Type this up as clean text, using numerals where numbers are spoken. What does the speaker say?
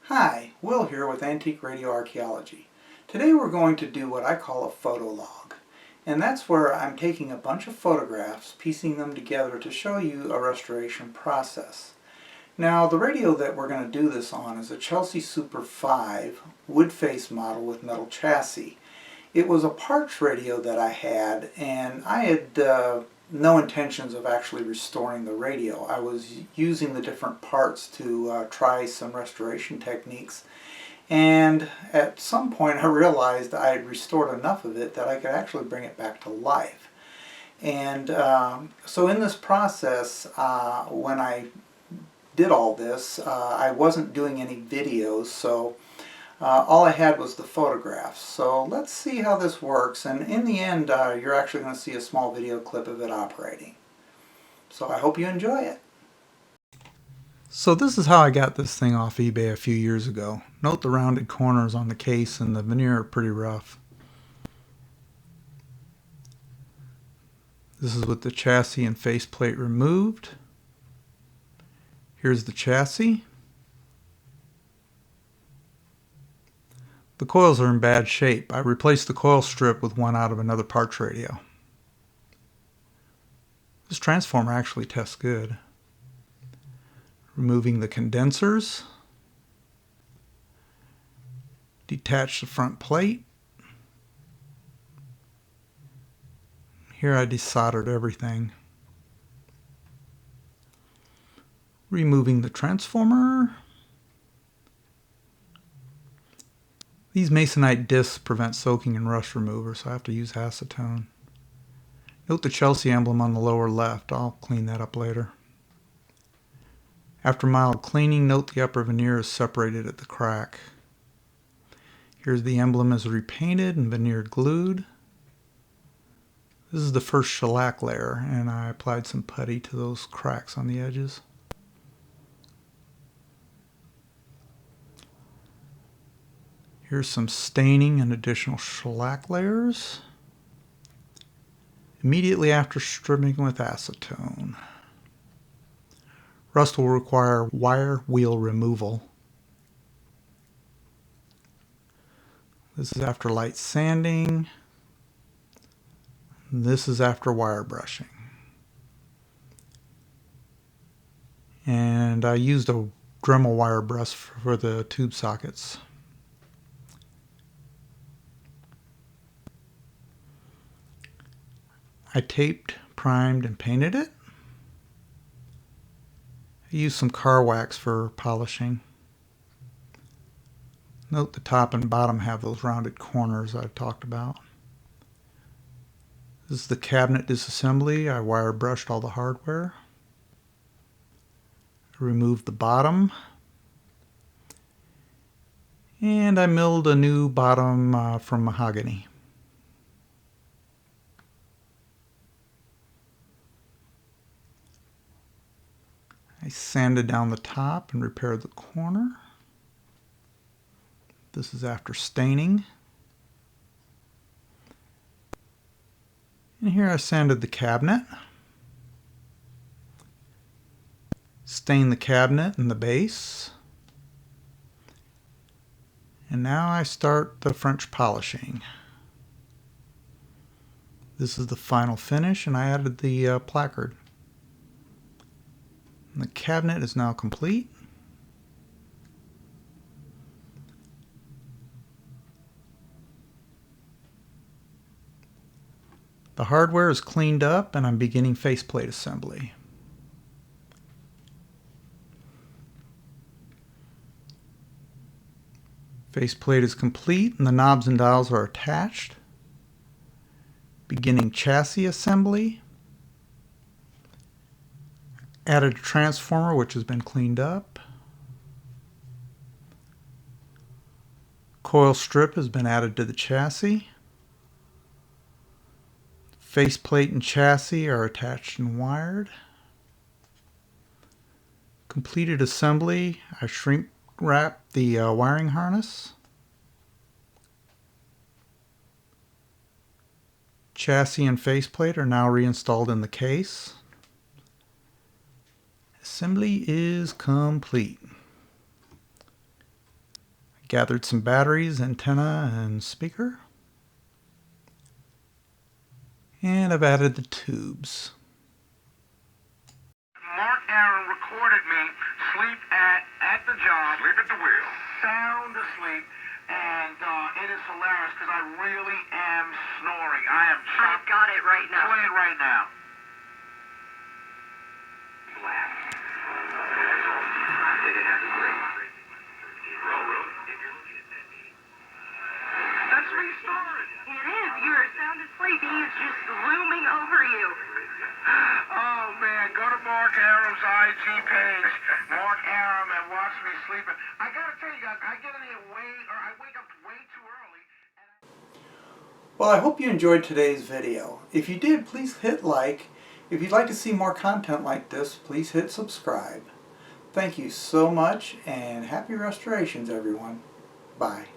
Hi, Will here with Antique Radio Archaeology. Today we're going to do what I call a photolog. And that's where I'm taking a bunch of photographs, piecing them together to show you a restoration process. Now the radio that we're going to do this on is a Chelsea Super 5 wood face model with metal chassis. It was a parts radio that I had, and I had no intentions of actually restoring the radio. I was using the different parts to try some restoration techniques, and at some point I realized I had restored enough of it that I could actually bring it back to life. And so in this process, when I did all this, I wasn't doing any videos, so all I had was the photographs. So let's see how this works, and in the end you're actually going to see a small video clip of it operating. So I hope you enjoy it. So this is how I got this thing off eBay a few years ago. Note the rounded corners on the case, and the veneer are pretty rough. This is with the chassis and faceplate removed. Here's the chassis. The coils are in bad shape. I replaced the coil strip with one out of another parts radio. This transformer actually tests good. Removing the condensers. Detach the front plate. Here I desoldered everything. Removing the transformer. These masonite discs prevent soaking in rust remover, so I have to use acetone. Note the Chelsea emblem on the lower left. I'll clean that up later. After mild cleaning, note the upper veneer is separated at the crack. Here's the emblem as repainted and veneer glued. This is the first shellac layer, and I applied some putty to those cracks on the edges. Here's some staining and additional shellac layers. Immediately after stripping with acetone. Rust will require wire wheel removal. This is after light sanding. This is after wire brushing. And I used a Dremel wire brush for the tube sockets. I taped, primed, and painted it. I used some car wax for polishing. Note the top and bottom have those rounded corners I talked about. This is the cabinet disassembly. I wire brushed all the hardware. I removed the bottom. And I milled a new bottom from mahogany. I sanded down the top and repaired the corner. This is after staining. And here I sanded the cabinet. Stained the cabinet and the base. And now I start the French polishing. This is the final finish, and I added the placard. The cabinet is now complete. The hardware is cleaned up, and I'm beginning faceplate assembly. Faceplate is complete, and the knobs and dials are attached. Beginning chassis assembly. Added a transformer, which has been cleaned up. Coil strip has been added to the chassis. Faceplate and chassis are attached and wired. Completed assembly. I shrink wrapped the wiring harness. Chassis and faceplate are now reinstalled in the case. Assembly is complete. Gathered some batteries, antenna, and speaker. And I've added the tubes. Mark Aaron recorded me sleep at the job. Sleep at the wheel. Sound asleep. And it is hilarious because I really am snoring. I am. I've got it right now. Play it right now. That's me snoring. It is. You're sound asleep. He is just looming over you. Oh man, go to Mark Aram's IG page, Mark Aram, and watch me sleeping. I gotta tell you guys, I get in here I wake up way too early. Well, I hope you enjoyed today's video. If you did, please hit like. If you'd like to see more content like this, please hit subscribe. Thank you so much, and happy restorations, everyone. Bye.